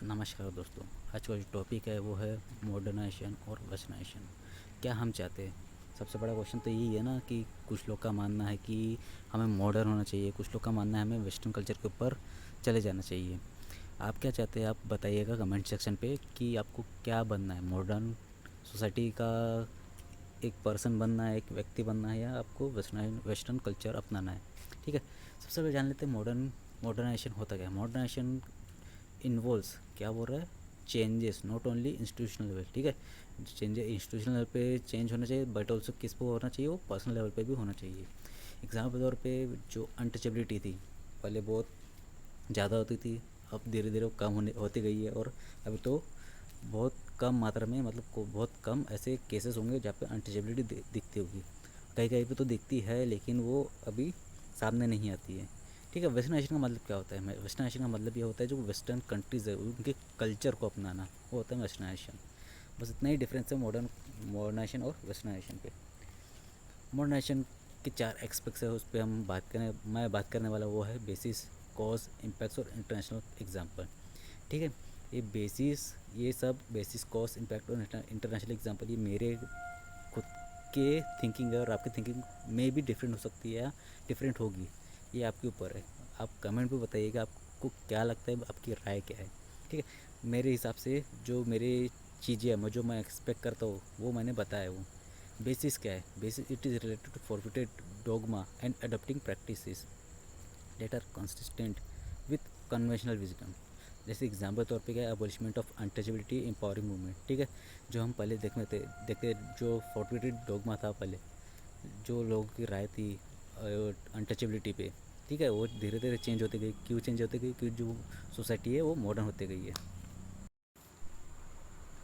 नमस्कार दोस्तों। आज का जो टॉपिक है वो है मॉडर्नाइजेशन और वेस्टर्नाइजेशन। क्या हम चाहते हैं? सबसे बड़ा क्वेश्चन तो यही है ना कि कुछ लोग का मानना है कि हमें मॉडर्न होना चाहिए, कुछ लोग का मानना है हमें वेस्टर्न कल्चर के ऊपर चले जाना चाहिए। आप क्या चाहते हैं? आप बताइएगा कमेंट सेक्शन पे कि आपको क्या बनना है। मॉडर्न सोसाइटी का एक पर्सन बनना है, एक व्यक्ति बनना है, या आपको वेस्टर्न कल्चर अपनाना है। ठीक है, सबसे पहले जान लेते हैं मॉडर्नाइजेशन होता क्या है। मॉडर्नाइजेशन इन्वॉल्व्स, क्या बोल रहा है, changes not only institutional level. ठीक है, चेंजेस इंस्टीट्यूशनल लेवल पे चेंज होना चाहिए, बट ऑल्सो किस पे होना चाहिए, वो पर्सनल लेवल पे भी होना चाहिए। एग्जाम्पल के तौर पे जो अनटचेबिलिटी थी पहले बहुत ज़्यादा होती थी, अब धीरे धीरे वो कम होती गई है। और अभी तो बहुत कम मात्रा में, मतलब को बहुत कम ऐसे केसेस होंगे जहाँ पे अनटचेबिलिटी दिखती होगी। कहीं कहीं पे तो दिखती है लेकिन वो अभी सामने नहीं आती है। ठीक है, वेस्टर्नाइजेशन का मतलब क्या होता है? वेस्टर्नाइजेशन का मतलब ये होता है जो वेस्टर्न कंट्रीज़ है उनके कल्चर को अपनाना, वो होता है वेस्टर्नाइजेशन। बस इतना ही डिफरेंस है मॉडर्नाइजेशन और वेस्टर्नाइजेशन पे। मॉडर्नाइजेशन के चार एक्सपेक्ट्स है, उस पर मैं बात करने वाला वो है बेसिस, कॉज, इम्पैक्ट्स और इंटरनेशनल एग्जाम्पल। ठीक है, ये सब बेसिस, कॉज, इम्पैक्ट और इंटरनेशनल एग्जाम्पल ये मेरे खुद के थिंकिंग है, और आपकी थिंकिंग में भी डिफरेंट हो सकती है या डिफरेंट होगी, ये आपके ऊपर है। आप कमेंट पे बताइएगा आपको क्या लगता है, आपकी राय क्या है। ठीक है, मेरे हिसाब से जो मेरी चीज़ें हैं, जो मैं एक्सपेक्ट करता हूँ वो मैंने बताया। वो बेसिस क्या है? Basis it is related to forfeited dogma and adopting practices that are consistent with conventional wisdom। जैसे एग्जाम्पल तौर पे क्या है, abolishment of untouchability empowering movement. ठीक है, जो हम पहले देखते जो फोर्टिफिकेटेड डोगमा था पहले, जो लोगों की राय थी अनटचेबिलिटी पे, ठीक है, वो धीरे धीरे चेंज होती गई। क्यों चेंज होती गई? क्योंकि जो सोसाइटी है वो मॉडर्न होती गई है।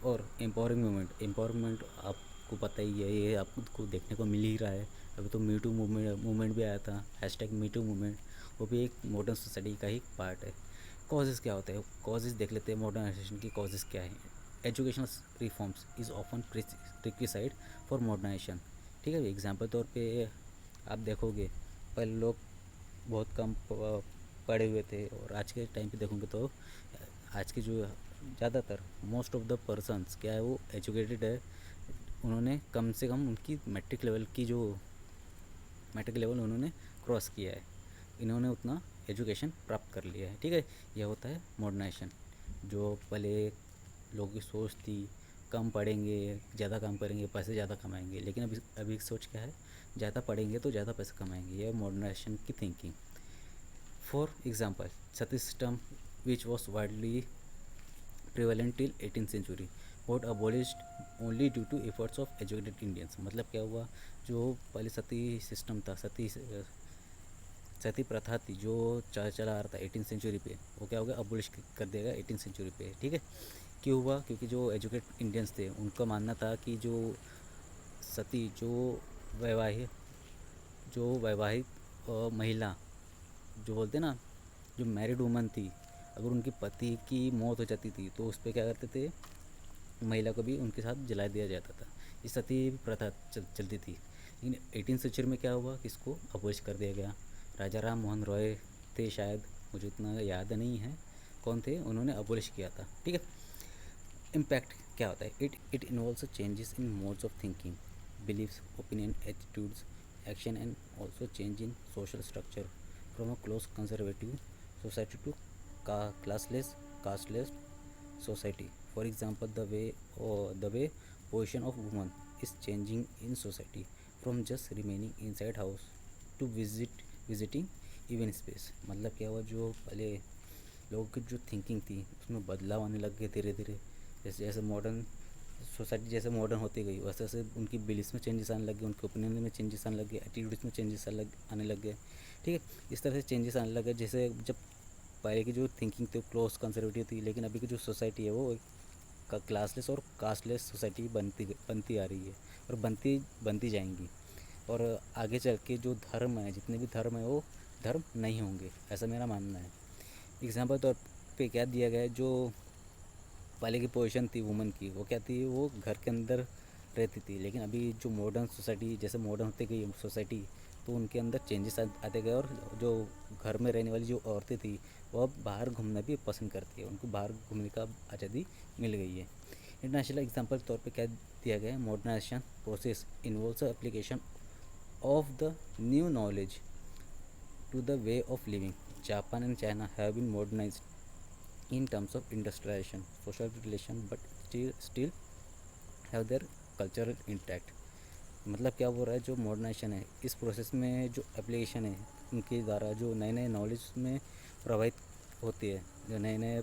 और एम्पावरमेंट आपको पता ही है, ये आपको देखने को मिल ही रहा है। अभी तो मीटू मूवमेंट भी आया था, हैशटैग मीटू मूवमेंट, वो भी एक मॉडर्न सोसाइटी का ही पार्ट है। कॉजेज़ क्या होते हैं? कॉजेज़ देख लेते हैं, मॉडर्नाइजेशन की कॉजेज़ क्या है। Educational reforms is often prerequisite for modernisation. ठीक है, एग्जाम्पल तौर पे आप देखोगे पहले लोग बहुत कम पढ़े हुए थे, और आज के टाइम पे देखोगे तो आज के जो ज़्यादातर मोस्ट ऑफ द पर्सन्स क्या है, वो एजुकेटेड है। उन्होंने कम से कम उनकी मैट्रिक लेवल उन्होंने क्रॉस किया है, इन्होंने उतना एजुकेशन प्राप्त कर लिया है। ठीक है, यह होता है मॉडर्नाइजेशन। जो पहले लोगों की सोच थी, कम पढ़ेंगे ज़्यादा काम करेंगे, पैसे ज़्यादा कमाएंगे, लेकिन अभी सोच क्या है, ज़्यादा पढ़ेंगे तो ज़्यादा पैसे कमाएंगे। यह मॉडर्नाइजेशन की thinking. For example, Sati system which was widely prevalent till 18th century got abolished only due to efforts of educated Indians। मतलब क्या हुआ, जो पहले सती सिस्टम था, सती प्रथा थी, जो चला आ रहा था 18th सेंचुरी पे, वो क्या हो गया, अबोलिश कर दिया गया 18th सेंचुरी पे। ठीक है, क्यों हुआ? क्योंकि जो एजुकेटेड इंडियंस थे उनका मानना था कि जो सती वैवाहिक वैवाहिक महिला, जो बोलते ना, जो मैरिड वुमन थी, अगर उनके पति की मौत हो जाती थी तो उस पर क्या करते थे, महिला को भी उनके साथ जला दिया जाता था। ये सती प्रथा चलती थी। लेकिन 18th सेंचुरी में क्या हुआ, किसको अपोज कर दिया गया? राजा राम मोहन रॉय थे शायद, मुझे उतना याद नहीं है कौन थे, उन्होंने अबोलिश किया था। ठीक है, इम्पैक्ट क्या होता है? It involves changes in modes of thinking, beliefs, opinion, attitudes, action and also change in social structure from a close conservative society to classless casteless society। For example, the way position of women is changing in society from just remaining inside house to visiting even space। मतलब क्या हुआ, जो पहले लोगों की जो thinking थी उसमें बदलाव आने लग गए धीरे धीरे। जैसे जैसे मॉडर्न सोसाइटी जैसे मॉडर्न होती गई, वैसे वैसे उनकी बिलीव्स में चेंजेस आने लग गए, उनके ओपिनियन में चेंजेस आने लग गए, एटीट्यूड्स में चेंजेस आने लग गए। ठीक है, इस तरह से चेंजेस आने लग गए। जैसे जब पहले की जो थिंकिंग थी क्लोज कंजर्वेटिव थी, लेकिन अभी की जो सोसाइटी है वो क्लासलेस और कास्टलेस सोसाइटी बनती आ रही है, और बनती जाएंगी। और आगे चल के जो धर्म है, जितने भी धर्म है, वो धर्म नहीं होंगे, ऐसा मेरा मानना है। एग्जाम्पल तौर पे क्या दिया गया है, जो पहले की पोजीशन थी वुमेन की, वो क्या थी, वो घर के अंदर रहती थी। लेकिन अभी जो मॉडर्न सोसाइटी, जैसे मॉडर्न होती गई सोसाइटी, तो उनके अंदर चेंजेस आते गए, और जो घर में रहने वाली जो औरतें थी वो अब बाहर घूमना भी पसंद करती है, उनको बाहर घूमने का आज़ादी मिल गई है। इंटरनेशनल एग्जाम्पल के तौर पे क्या दिया गया है, modernisation process involves application of the new knowledge to the way of living. Japan and China have been modernized in terms of industrialization, social relation, but still have their cultural intact. मतलब क्या हो रहा है, जो modernisation है इस process में जो एप्लीकेशन है उनके द्वारा जो नए नए नॉलेज में प्रभावित होती है, जो नए नए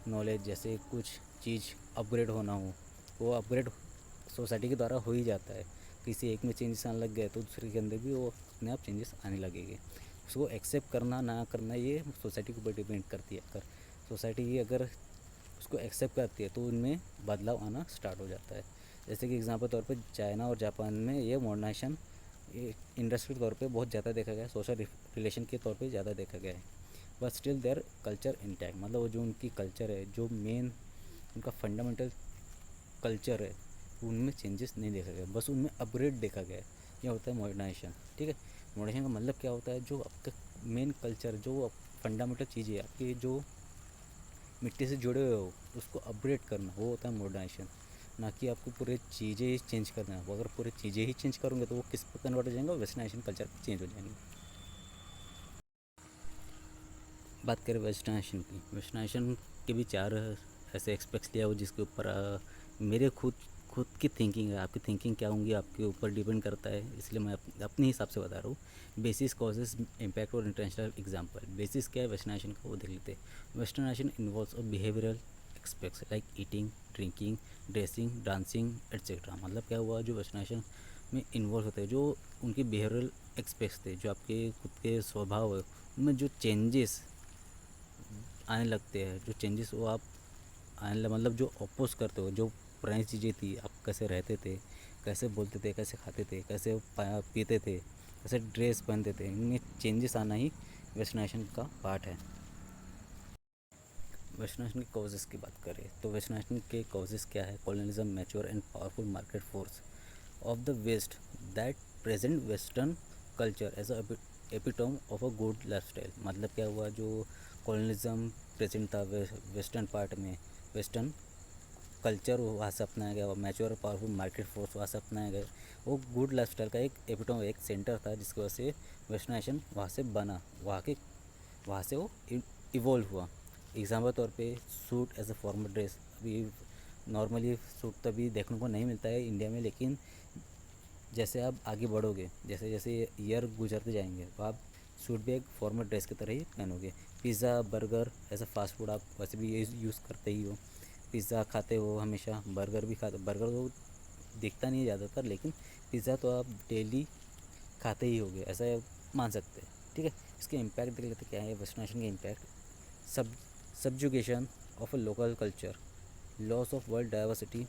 नॉलेज जैसे कुछ चीज़ अपग्रेड होना हो, वो अपग्रेड सोसाइटी के द्वारा हो ही जाता है। किसी एक में चेंजेस आने लग गए तो दूसरे के अंदर भी वो अपने आप चेंजेस आने लगेंगे। उसको एक्सेप्ट करना ना करना ये सोसाइटी के ऊपर डिपेंड करती है। अगर सोसाइटी अगर उसको एक्सेप्ट करती है तो उनमें बदलाव आना स्टार्ट हो जाता है। जैसे कि एग्जांपल तौर पे चाइना और जापान में ये मॉडर्नाइजेशन इंडस्ट्री के तौर पे बहुत ज़्यादा देखा गया है, सोशल रिलेशन के तौर पे ज़्यादा देखा गया है। But still their culture intact, मतलब वो जो उनकी कल्चर है, जो मेन उनका फंडामेंटल कल्चर है, उनमें चेंजेस नहीं देखा गया, बस उनमें अपग्रेड देखा गया है। यह होता है मॉडर्नाइजेशन। ठीक है, मॉडर्नाइजेशन का मतलब क्या होता है, जो आपका मेन कल्चर, जो फंडामेंटल चीज़ें आपकी जो मिट्टी से जुड़े हुए हो उसको अपग्रेड करना, वो होता है मॉडर्नाइजेशन। ना कि आपको पूरे चीज़ें ही चेंज करना है। वो अगर पूरे चीज़ें ही चेंज करोगे तो वो किस पर कन्वर्ट हो जाएंगे, वेस्टर्नाइजेशन कल्चर पर चेंज हो जाएंगे। बात करें वेस्टर्नाइजेशन की, वेस्टर्नाइजेशन के भी चार ऐसे एस्पेक्ट्स लिया हो जिसके ऊपर मेरे खुद की थिंकिंग है। आपकी थिंकिंग क्या होंगी आपके ऊपर डिपेंड करता है, इसलिए मैं अपने हिसाब से बता रहा हूँ। बेसिस, कॉजेस, इम्पैक्ट और इंटरनेशनल एग्जाम्पल। बेसिस क्या है वेस्टर्नाइजेशन का, वो देख लेते हैं। Westernisation involves behavioural expects like eating, drinking, dressing, dancing etcetera. मतलब क्या हुआ, जो वेस्टर्नाइजेशन में इन्वॉल्व होते हैं, जो उनके बिहेवियरल एक्सपेक्ट्स थे, जो आपके खुद के स्वभाव है, उनमें जो चेंजेस आने लगते हैं, जो चेंजेस वो आप मतलब जो अपोज करते हो, जो पुरानी चीज़ें थी, आप कैसे रहते थे, कैसे बोलते थे, कैसे खाते थे, कैसे पीते थे, कैसे ड्रेस पहनते थे, इनमें चेंजेस आना ही वेस्टर्नाइजेशन का पार्ट है। वेस्टर्नाइजेशन के कॉजेज़ की बात करें तो वेस्टर्नाइजेशन के कॉजेज़ क्या है, colonialism, mature and powerful market force of the west that present western culture as epitome of a good lifestyle. मतलब क्या हुआ, जो कॉलोनिज्म प्रेजेंट था वेस्टर्न पार्ट में, वेस्टर्न कल्चर वहाँ से अपनाया गया, मैच्योर और पावरफुल मार्केट फोर्स वहाँ से अपनाया गया। वो गुड लाइफस्टाइल का एक एपिटोम, एक सेंटर था जिसकी वजह से वेस्टर्नाइजेशन वहाँ से बना, वहाँ से वो इवॉल्व हुआ। एग्जाम्पल तौर पे suit as a formal dress. अभी नॉर्मली सूट तो अभी देखने को नहीं मिलता है इंडिया में, लेकिन जैसे आप आगे बढ़ोगे, जैसे जैसे ईयर गुजरते जाएंगे तो आप सूट भी एक फॉर्मल ड्रेस की तरह ही पहनोगे। पिज़्ज़ा, बर्गर, ऐसा फास्ट फूड आप वैसे भी ये यूज़ करते ही हो। पिज़्ज़ा खाते हो हमेशा, बर्गर भी खाते, बर्गर तो दिखता नहीं है ज़्यादातर, लेकिन पिज़्ज़ा तो आप डेली खाते ही होगे, ऐसा मान सकते हैं। ठीक है, इसके इम्पैक्ट देख लेते क्या है वेस्टर्नाइजेशन के इम्पैक्ट। सब subjugation of a local culture, loss of world diversity,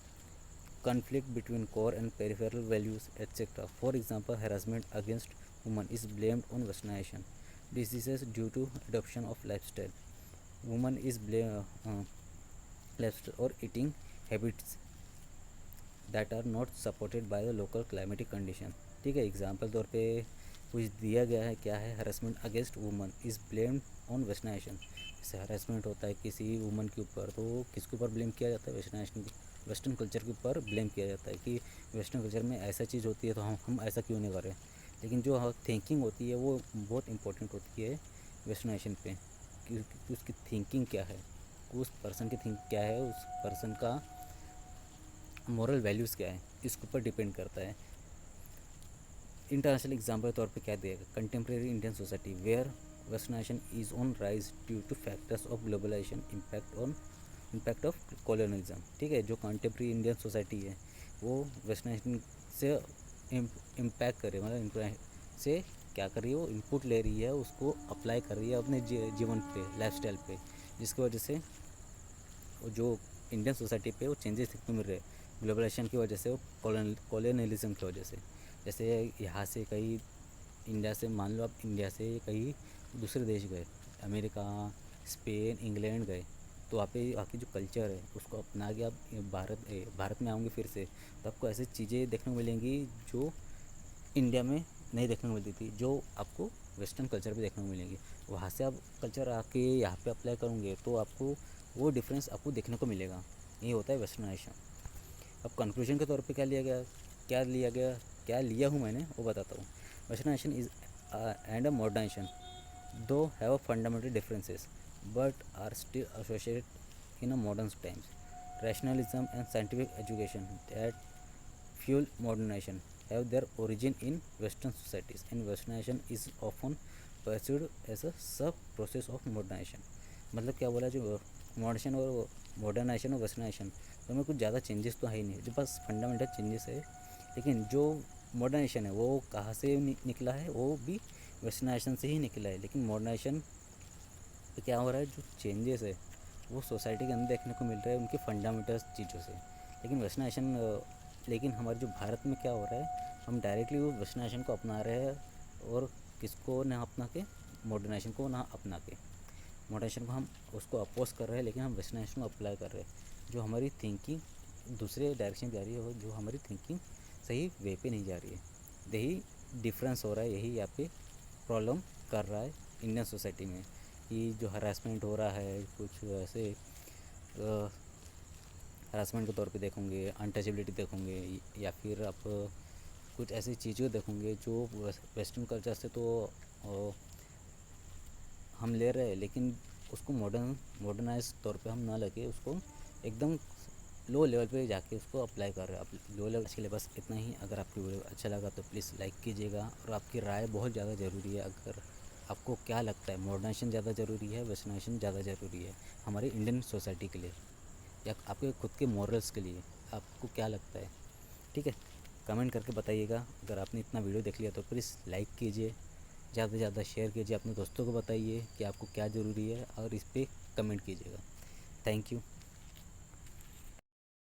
conflict between core and peripheral values, etc. For example, harassment against women is blamed on westernization. Diseases due to adoption of lifestyle. Woman is lifestyle or eating habits that are not supported by the local climatic condition. ठीक है, example तौर पे कुछ दिया गया है, क्या है, harassment against woman is blamed on westernisation. जैसे हरासमेंट होता है किसी वुमन के ऊपर, तो किसके ऊपर ब्लेम किया जाता है, वेस्टर्नाइजेशन, वेस्टर्न कल्चर के ऊपर ब्लेम किया जाता है कि वेस्टर्न कल्चर में ऐसा चीज़ होती है तो हम ऐसा क्यों नहीं करें। लेकिन जो थिंकिंग होती है वो बहुत इंपॉर्टेंट होती है वेस्टर्नाइजेशन पे, कि उसकी थिंकिंग क्या है, उस पर्सन की थिंक क्या है, उस पर्सन का मॉरल वैल्यूज़ क्या है, इसके ऊपर डिपेंड करता है। इंटरनेशनल एग्जाम्पल के तौर पे क्या देगा, contemporary Indian society where westernisation is on rise due to factors of globalisation, impact of colonialism. ठीक है, जो कंटेम्प्रेरी इंडियन सोसाइटी है वो वेस्टर्नाइजेशन से इम्पैक्ट करे, मतलब से क्या कर रही है, वो इनपुट ले रही है, उसको अप्लाई कर रही है अपने जीवन पे, लाइफस्टाइल पे, जिसकी वजह से जो इंडियन सोसाइटी पे वो चेंजेस देखने को मिल रहे हैं ग्लोबलाइजेशन की वजह से, वो कॉलोनियलिज्म की वजह से। जैसे यहाँ से कहीं इंडिया से, मान लो आप इंडिया से कहीं दूसरे देश गए, अमेरिका, स्पेन, इंग्लैंड गए, तो वहाँ पे वहाँ की जो कल्चर है उसको अपना के आप भारत में आओगे फिर से, तो आपको ऐसी चीज़ें देखने को मिलेंगी जो इंडिया में नहीं देखने को मिलती थी, जो आपको वेस्टर्न कल्चर पे देखने को मिलेंगी। वहाँ से आप कल्चर आके यहाँ पे अप्लाई करोगे तो आपको वो डिफरेंस आपको देखने को मिलेगा। ये होता है वेस्टर्नाइजेशन। अब कंक्लूजन के तौर पे क्या लिया हूँ मैंने वो बताता हूँ। Westernisation is and a modernisation do have fundamental differences but are still associated in a modern times. Rationalism and scientific education that fuel modernization have their origin in Western societies, and Westernization is often pursued as a sub-process of modernization। मतलब क्या बोला, जो modernisation और westernisation तो में कुछ ज़्यादा changes तो है ही नहीं, जो बस फंडामेंटल चेंजेस है। लेकिन जो मॉडर्नाइजेशन है वो कहाँ से निकला है, वो भी वेस्टर्नाइजेशन से ही निकला है। लेकिन मॉडर्नाइजेशन पे क्या हो रहा है, जो चेंजेस है वो सोसाइटी के अंदर देखने को मिल रहा है उनकी फंडामेंटल चीज़ों से। लेकिन लेकिन हमारे जो भारत में क्या हो रहा है, हम डायरेक्टली वो वेस्टर्नाइजेशन को अपना रहे हैं, और किसको ना अपना के, मॉडर्नाइजेशन को ना अपना के। मॉडर्नाइजेशन को हम उसको अपोज कर रहे हैं, लेकिन हम वेस्टर्नाइजेशन को अप्लाई कर रहे हैं। जो हमारी थिंकिंग दूसरे डायरेक्शन जा रही है, और जो हमारी थिंकिंग सही वे पे नहीं जा रही है। यही डिफरेंस हो रहा है, यही यहाँ पे प्रॉब्लम कर रहा है इंडियन सोसाइटी में। कि जो हरासमेंट हो रहा है, कुछ ऐसे हरासमेंट के तौर पे देखोगे, अनटचेबिलिटी देखोगे, या फिर आप कुछ ऐसी चीज़ें देखोगे जो वेस्टर्न कल्चर से तो हम ले रहे हैं, लेकिन उसको मॉडर्नाइज तौर पे हम ना लगे, उसको एकदम लो लेवल पे जाके उसको अप्लाई कर रहे हैं। आप लो लेवल के लिए बस इतना ही। अगर आपकी वीडियो अच्छा लगा तो प्लीज़ लाइक कीजिएगा, और आपकी राय बहुत ज़्यादा ज़रूरी है। अगर आपको क्या लगता है, मॉडर्नाइजेशन ज़्यादा ज़रूरी है, वेस्टर्नाइजेशन ज़्यादा ज़रूरी है हमारी इंडियन सोसाइटी के लिए, या आपके खुद के मॉरल्स के लिए, आपको क्या लगता है? ठीक है, कमेंट करके बताइएगा। अगर आपने इतना वीडियो देख लिया तो प्लीज़ लाइक कीजिए, ज़्यादा से ज़्यादा शेयर कीजिए, अपने दोस्तों को बताइए कि आपको क्या ज़रूरी है, और इस पर कमेंट कीजिएगा। Thank you.